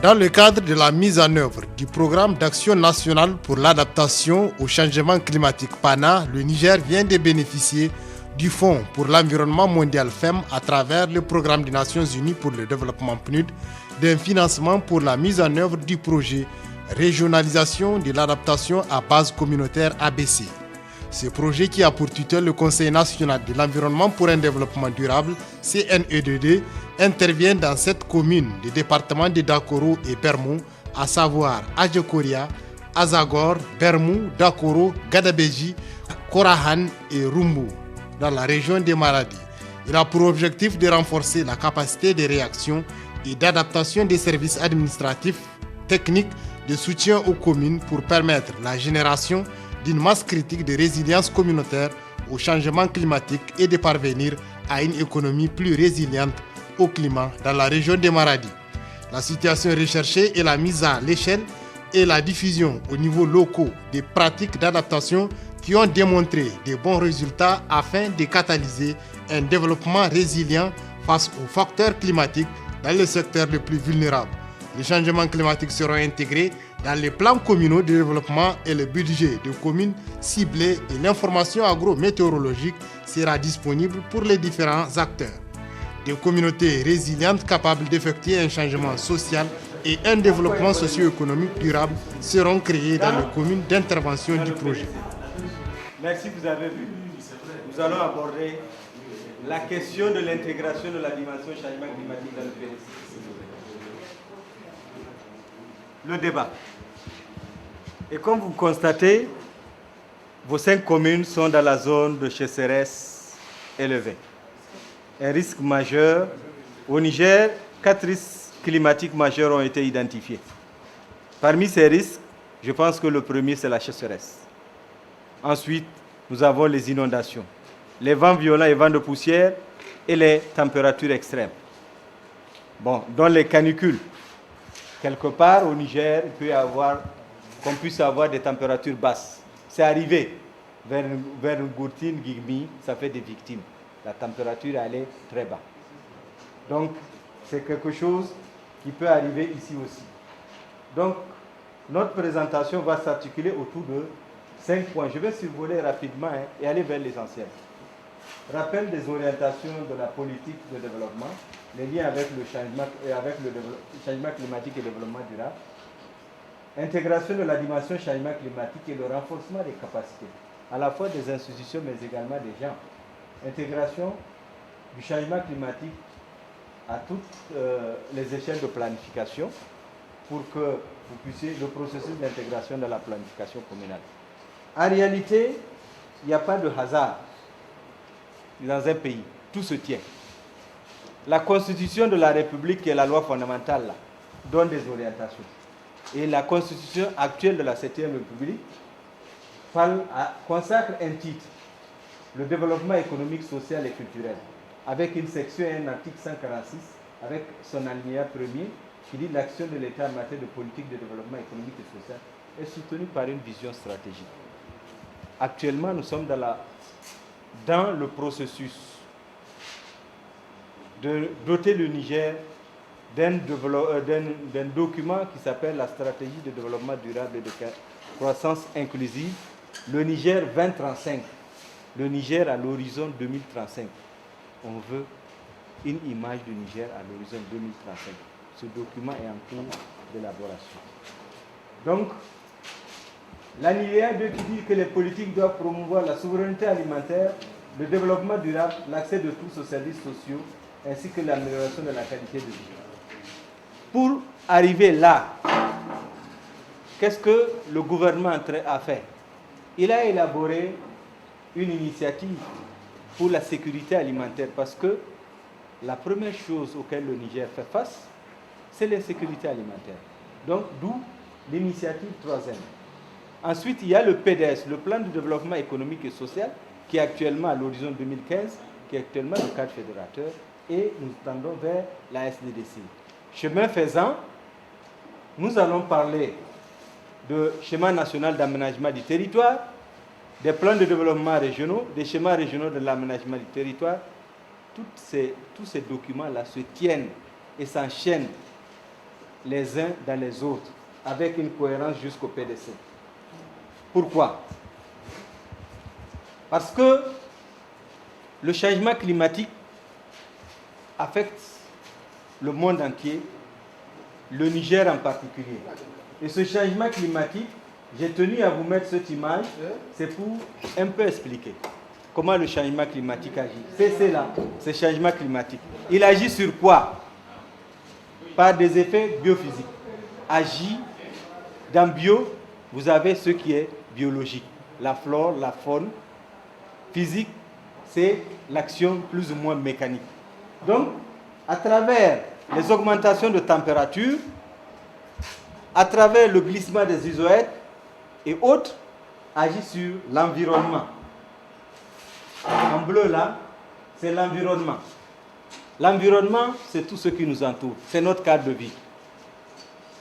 Dans le cadre de la mise en œuvre du programme d'action nationale pour l'adaptation au changement climatique PANA, le Niger vient de bénéficier du Fonds pour l'environnement mondial FEM à travers le programme des Nations Unies pour le développement PNUD d'un financement pour la mise en œuvre du projet Régionalisation de l'adaptation à base communautaire ABC. Ce projet qui a pour tutelle le Conseil national de l'environnement pour un développement durable, CNEDD, intervient dans 7 communes des départements de Dakoro et Bermou, à savoir Adjekoria, Azagor, Bermou, Dakoro, Gadabeji, Korahan et Rumbu, dans la région des Maradi. Il a pour objectif de renforcer la capacité de réaction et d'adaptation des services administratifs, techniques, de soutien aux communes pour permettre la génération d'une masse critique de résilience communautaire au changement climatique et de parvenir à une économie plus résiliente au climat dans la région des Maradi. La situation recherchée est la mise à l'échelle et la diffusion au niveau local des pratiques d'adaptation qui ont démontré de bons résultats afin de catalyser un développement résilient face aux facteurs climatiques dans les secteurs les plus vulnérables. Les changements climatiques seront intégrés dans les plans communaux de développement et le budget de communes ciblées et l'information agrométéorologique sera disponible pour les différents acteurs. Des communautés résilientes capables d'effectuer un changement social et un développement socio-économique durable seront créées dans les communes d'intervention du projet. Merci, vous avez vu. Nous allons aborder la question de l'intégration de la dimension changement climatique dans le PNC. Le débat. Et comme vous constatez, vos 5 communes sont dans la zone de sécheresse élevée. Un risque majeur. Au Niger, 4 risques climatiques majeurs ont été identifiés. Parmi ces risques, je pense que le premier, c'est la sécheresse. Ensuite, nous avons les inondations, les vents violents et vents de poussière et les températures extrêmes. Bon, dans les canicules, quelque part au Niger, il peut y avoir qu'on puisse avoir des températures basses. C'est arrivé vers Gourtine, Guigmi, ça fait des victimes. La température elle est très bas. Donc, c'est quelque chose qui peut arriver ici aussi. Donc, notre présentation va s'articuler autour de 5 points. Je vais survoler rapidement et aller vers l'essentiel. Rappel des orientations de la politique de développement, les liens avec le changement climatique et le développement durable, intégration de la dimension changement climatique et le renforcement des capacités, à la fois des institutions mais également des gens. Intégration du changement climatique à toutes les échelles de planification pour que vous puissiez le processus d'intégration de la planification communale. En réalité, il n'y a pas de hasard dans un pays. Tout se tient. La Constitution de la République et la loi fondamentale là, donnent des orientations. Et la Constitution actuelle de la 7e République consacre un titre, le développement économique, social et culturel, avec une section et un article 146, avec son alinéa premier, qui dit l'action de l'État en matière de politique de développement économique et social est soutenue par une vision stratégique. Actuellement, nous sommes dans le processus de doter le Niger d'un document qui s'appelle la stratégie de développement durable et de croissance inclusive, le Niger 2035, le Niger à l'horizon 2035. On veut une image du Niger à l'horizon 2035. Ce document est en cours d'élaboration. Donc, l'alinéa 2 qui dit que les politiques doivent promouvoir la souveraineté alimentaire, le développement durable, l'accès de tous aux services sociaux, ainsi que l'amélioration de la qualité de vie. Pour arriver là, qu'est-ce que le gouvernement a fait? Il a élaboré une initiative pour la sécurité alimentaire parce que la première chose auquel le Niger fait face, c'est l'insécurité alimentaire. Donc, d'où l'initiative 3M. Ensuite, il y a le PDS, le plan de développement économique et social, qui est actuellement à l'horizon 2015, qui est actuellement le cadre fédérateur, et nous tendons vers la SDDC. Chemin faisant, nous allons parler de schéma national d'aménagement du territoire, des plans de développement régionaux, des schémas régionaux de l'aménagement du territoire. Tous ces documents-là se tiennent et s'enchaînent les uns dans les autres, avec une cohérence jusqu'au PDC. Pourquoi? Parce que le changement climatique affecte le monde entier, le Niger en particulier. Et ce changement climatique, j'ai tenu à vous mettre cette image, c'est pour un peu expliquer comment le changement climatique agit. C'est là, ce changement climatique. Il agit sur quoi? Par des effets biophysiques. Agit dans bio, vous avez ce qui est biologique, la flore, la faune. Physique, c'est l'action plus ou moins mécanique. Donc, à travers les augmentations de température, à travers le glissement des isoèdres et autres, agit sur l'environnement. En bleu là, c'est l'environnement. L'environnement, c'est tout ce qui nous entoure. C'est notre cadre de vie.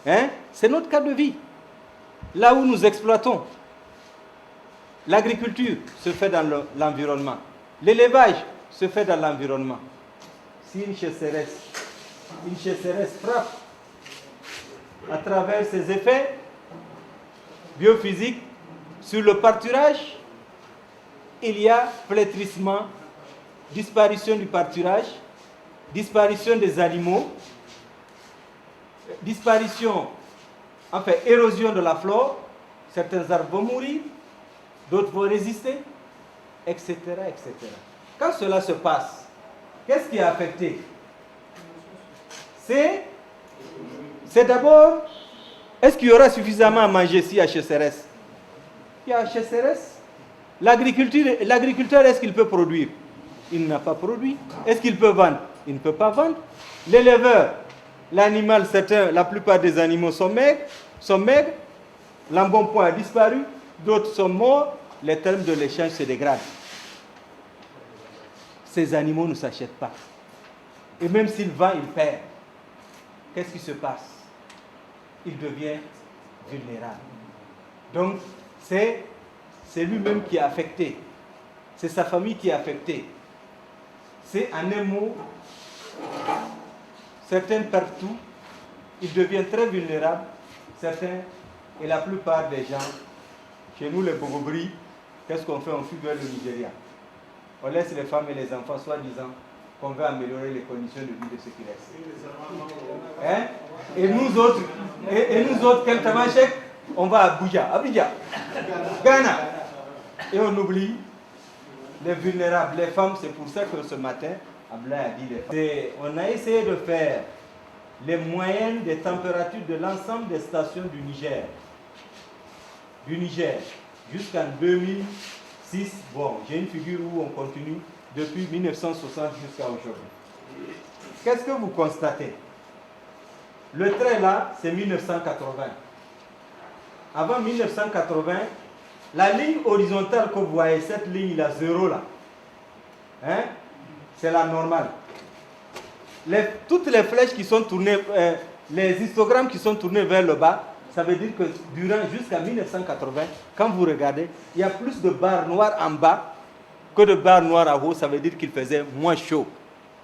Hein? C'est notre cadre de vie. Là où nous exploitons. L'agriculture se fait dans l'environnement. L'élevage se fait dans l'environnement. Si une sécheresse frappe à travers ses effets biophysiques sur le pâturage, il y a flétrissement, disparition du pâturage, disparition des animaux, disparition, enfin érosion de la flore, certains arbres vont mourir, d'autres vont résister, etc., etc. Quand cela se passe, qu'est-ce qui est affecté? C'est d'abord, est-ce qu'il y aura suffisamment à manger si il y a sécheresse? Il y a sécheresse. L'agriculteur, est-ce qu'il peut produire? Il n'a pas produit. Est-ce qu'il peut vendre? Il ne peut pas vendre. L'éleveur, l'animal, la plupart des animaux sont maigres. L'embonpoint a disparu, d'autres sont morts. Les termes de l'échange se dégradent. Ces animaux ne s'achètent pas. Et même s'il vend, il perd. Qu'est-ce qui se passe? Il devient vulnérable. Donc, c'est lui-même qui est affecté. C'est sa famille qui est affectée. C'est en un mot, certains perdent tout. Il devient très vulnérable. Certains, et la plupart des gens, chez nous les Bogobri, qu'est-ce qu'on fait? On fuit vers le Nigeria. On laisse les femmes et les enfants soi-disant qu'on veut améliorer les conditions de vie de ceux qui restent. Hein? Et nous autres, Kentamachek, on va à Abidjan, Ghana. Et on oublie les vulnérables, les femmes. C'est pour ça que ce matin, Ablaye a dit les femmes. On a essayé de faire les moyennes des températures de l'ensemble des stations du Niger. Jusqu'en 2006. Bon, j'ai une figure où on continue depuis 1960 jusqu'à aujourd'hui. Qu'est-ce que vous constatez? Le trait là, c'est 1980. Avant 1980, la ligne horizontale que vous voyez, cette ligne là, 0 là, hein, c'est la normale. Toutes les flèches qui sont tournées, les histogrammes qui sont tournés vers le bas, ça veut dire que jusqu'à 1980, quand vous regardez, il y a plus de barres noires en bas que de barres noires en haut. Ça veut dire qu'il faisait moins chaud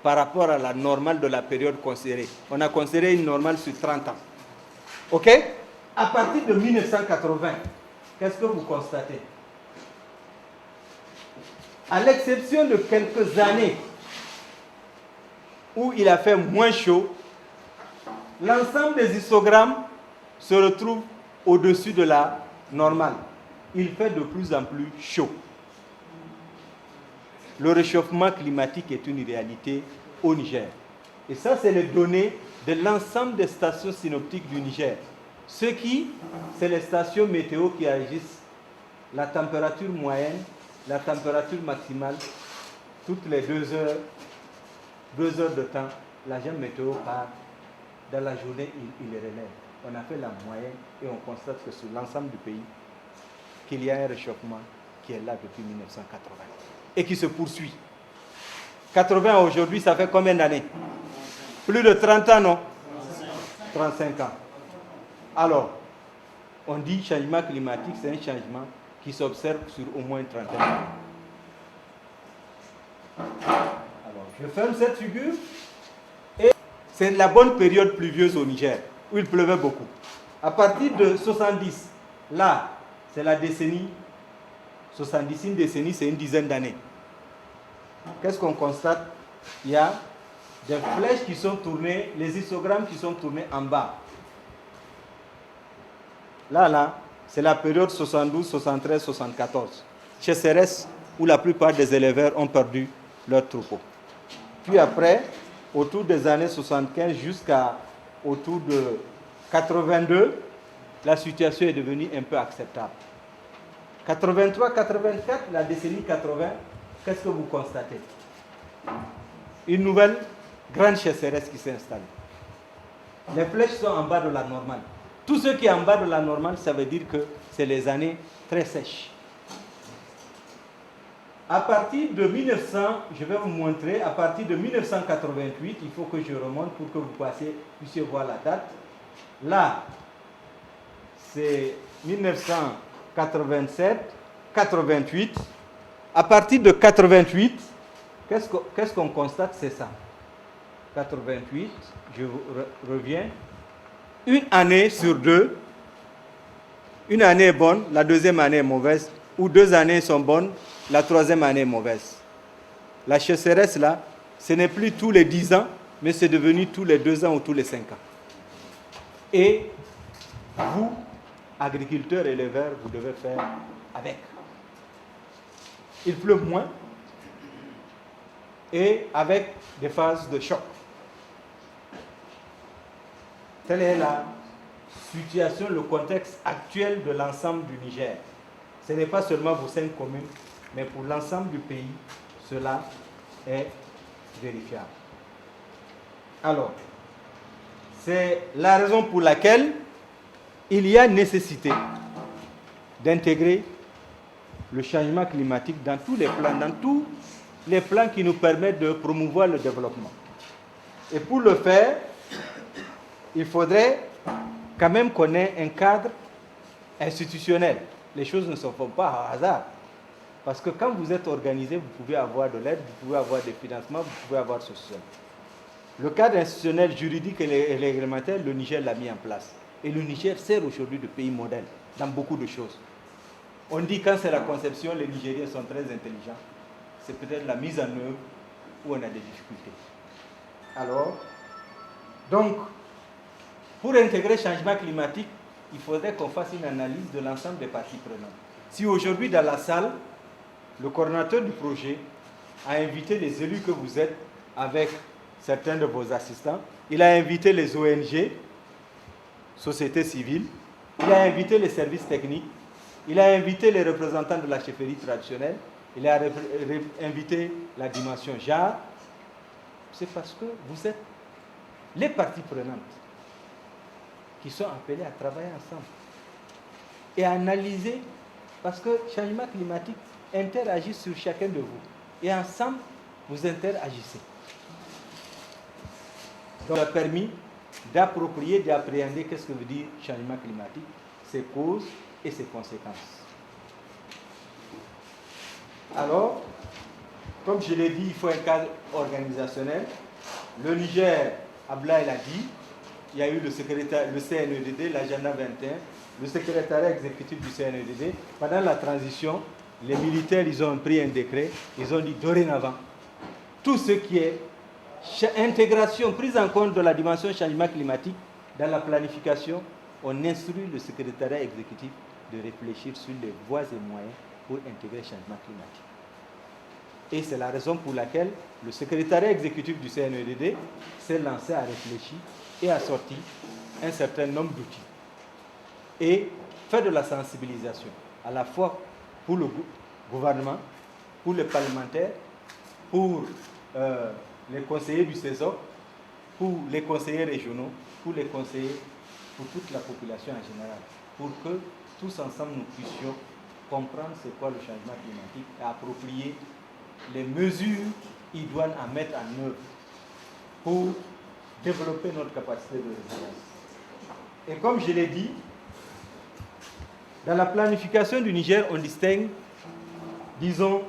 par rapport à la normale de la période considérée. On a considéré une normale sur 30 ans. OK? À partir de 1980, qu'est-ce que vous constatez? À l'exception de quelques années où il a fait moins chaud, l'ensemble des histogrammes se retrouve au-dessus de la normale. Il fait de plus en plus chaud. Le réchauffement climatique est une réalité au Niger. Et ça, c'est les données de l'ensemble des stations synoptiques du Niger. C'est les stations météo qui agissent la température moyenne, la température maximale, toutes les 2 heures de temps, l'agent météo part. Dans la journée, il les relève. On a fait la moyenne et on constate que sur l'ensemble du pays, qu'il y a un réchauffement qui est là depuis 1980 et qui se poursuit. 80 aujourd'hui, ça fait combien d'années? Plus de 30 ans, non? 35 ans. Alors, on dit changement climatique, c'est un changement qui s'observe sur au moins une trentaine d'années. Alors, je ferme cette figure et c'est la bonne période pluvieuse au Niger, où il pleuvait beaucoup. À partir de 70, là, c'est la décennie 70, une décennie, c'est une dizaine d'années. Qu'est-ce qu'on constate? Il y a des flèches qui sont tournées, les histogrammes qui sont tournés en bas. Là, c'est la période 72, 73, 74. Chez CRS, où la plupart des éleveurs ont perdu leur troupeau. Puis après, autour des années 75 jusqu'à autour de 82, la situation est devenue un peu acceptable. 83, 84, la décennie 80, qu'est-ce que vous constatez? Une nouvelle grande chasseresse qui s'est installée. Les flèches sont en bas de la normale. Tout ce qui est en bas de la normale, ça veut dire que c'est les années très sèches. À partir de 1900, je vais vous montrer, à partir de 1988, il faut que je remonte pour que vous puissiez voir la date. Là, c'est 1987, 88. À partir de 88, qu'est-ce qu'on constate? C'est ça. 88, je reviens. Une année sur deux, une année est bonne, la deuxième année est mauvaise, ou 2 années sont bonnes, la troisième année est mauvaise. La chasseresse, là, ce n'est plus tous les 10 ans, mais c'est devenu tous les 2 ans ou tous les 5 ans. Et vous, agriculteurs, éleveurs, vous devez faire avec. Il pleut moins et avec des phases de choc. Telle est la situation, le contexte actuel de l'ensemble du Niger. Ce n'est pas seulement vos 5 communes, mais pour l'ensemble du pays, cela est vérifiable. Alors, c'est la raison pour laquelle il y a nécessité d'intégrer le changement climatique dans tous les plans qui nous permettent de promouvoir le développement. Et pour le faire, il faudrait quand même qu'on ait un cadre institutionnel. Les choses ne se font pas au hasard. Parce que quand vous êtes organisé, vous pouvez avoir de l'aide, vous pouvez avoir des financements, vous pouvez avoir ceci. Le cadre institutionnel, juridique et réglementaire, le Niger l'a mis en place. Et le Niger sert aujourd'hui de pays modèle dans beaucoup de choses. On dit quand c'est la conception, les Nigériens sont très intelligents. C'est peut-être la mise en œuvre où on a des difficultés. Alors, donc, pour intégrer le changement climatique, il faudrait qu'on fasse une analyse de l'ensemble des parties prenantes. Si aujourd'hui, dans la salle, le coordinateur du projet a invité les élus que vous êtes avec certains de vos assistants, il a invité les ONG, société civile, il a invité les services techniques, il a invité les représentants de la chefferie traditionnelle, il a invité la dimension genre, c'est parce que vous êtes les parties prenantes qui sont appelées à travailler ensemble et à analyser, parce que le changement climatique interagit sur chacun de vous. Et ensemble, vous interagissez. Donc, ça a permis d'approprier, d'appréhender qu'est-ce que veut dire changement climatique, ses causes et ses conséquences. Alors, comme je l'ai dit, il faut un cadre organisationnel. Le Niger, Ablaye l'a dit, il y a eu le CNEDD, l'agenda 21, le secrétariat exécutif du CNEDD. Pendant la transition, les militaires, ils ont pris un décret, ils ont dit dorénavant, tout ce qui est intégration, prise en compte de la dimension changement climatique dans la planification, on instruit le secrétariat exécutif de réfléchir sur les voies et moyens pour intégrer le changement climatique. Et c'est la raison pour laquelle le secrétariat exécutif du CNEDD s'est lancé à réfléchir et a sorti un certain nombre d'outils. Et fait de la sensibilisation, à la fois pour le gouvernement, pour les parlementaires, pour les conseillers du CESOC, pour les conseillers régionaux, pour les conseillers, pour toute la population en général, pour que tous ensemble nous puissions comprendre c'est quoi le changement climatique et approprier les mesures idoines à mettre en œuvre pour développer notre capacité de résilience. Et comme je l'ai dit, dans la planification du Niger, on distingue, disons,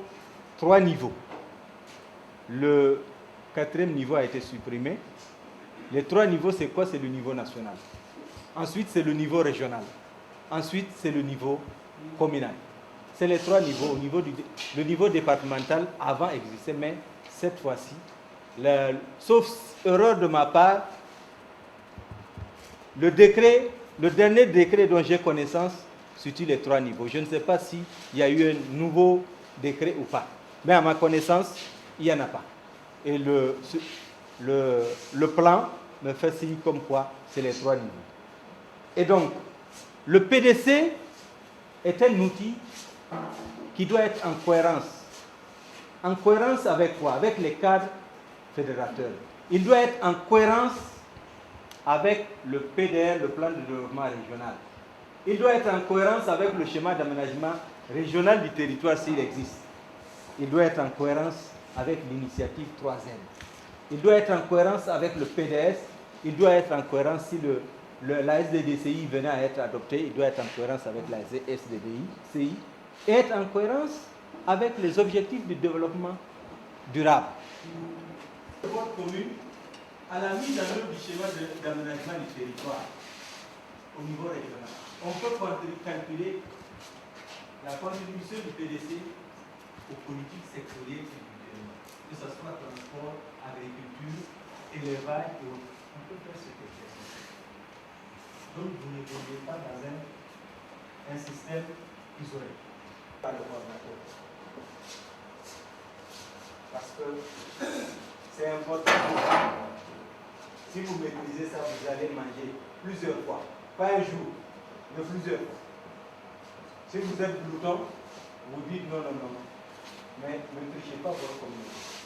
3 niveaux. Le 4e niveau a été supprimé. Les 3 niveaux, c'est quoi? C'est le niveau national. Ensuite, c'est le niveau régional. Ensuite, c'est le niveau communal. C'est les trois niveaux. Le niveau départemental avant existait, mais cette fois-ci, sauf erreur de ma part, le dernier décret dont j'ai connaissance situe les trois niveaux. Je ne sais pas s'il y a eu un nouveau décret ou pas. Mais à ma connaissance, il n'y en a pas. Et le plan me fait signe comme quoi c'est les trois niveaux. Et donc, le PDC est un outil qui doit être en cohérence. En cohérence avec quoi? Avec les cadres fédérateurs. Il doit être en cohérence avec le PDR, le plan de développement régional. Il doit être en cohérence avec le schéma d'aménagement régional du territoire s'il existe. Il doit être en cohérence avec l'initiative 3N. Il doit être en cohérence avec le PDS. Il doit être en cohérence si la SDDCI venait à être adoptée. Il doit être en cohérence avec la SDDCI et être en cohérence avec les objectifs du développement durable. Votre commune, à la mise en œuvre du schéma d'aménagement du territoire au niveau régional, on peut calculer la contribution du PDC aux politiques sectorielles du développement, que ce soit transport, agriculture, élevage, et autres. On peut faire cet exercice. Donc vous ne n'évoluez pas dans un système isolé. Pas le coordinateur. Parce que c'est important. Si vous maîtrisez ça, vous allez manger plusieurs fois. Pas un jour, mais plusieurs fois. Si vous êtes glouton, vous dites non, non, non. Mais ne trichez pas votre communauté.